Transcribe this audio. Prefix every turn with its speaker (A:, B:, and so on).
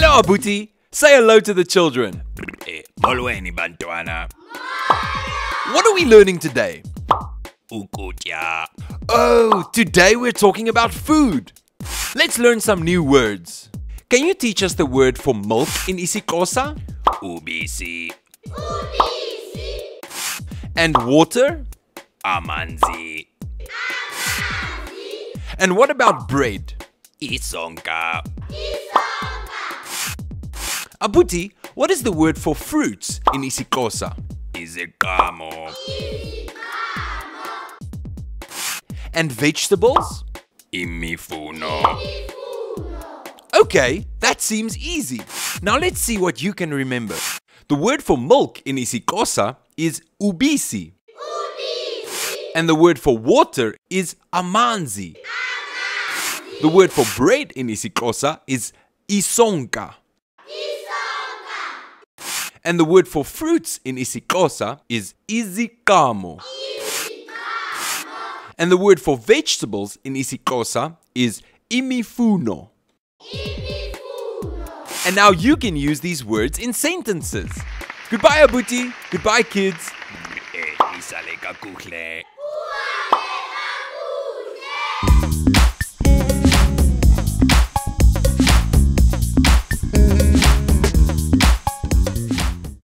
A: Hello, Abuti. Say hello to the children.
B: Molweni bantwana.
A: What are we learning today?
B: Ukutya.
A: Oh, today we're talking about food. Let's learn some new words. Can you teach us the word for milk in isiXhosa?
B: Ubisi.
A: And water?
B: Amanzi.
A: And what about bread?
B: Isonka.
A: Abuti, what is the word for fruits in isiXhosa?
B: Isiqhamo.
A: And vegetables?
B: Imifuno.
A: Okay, that seems easy. Now let's see what you can remember. The word for milk in isiXhosa is ubisi. And the word for water is amanzi. The word for bread in isiXhosa is isonka. And the word for fruits in isiXhosa is isiqhamo. And the word for vegetables in isiXhosa is imifuno. And now you can use these words in sentences. Goodbye, Abuti. Goodbye, kids.
B: Isale kakuhle.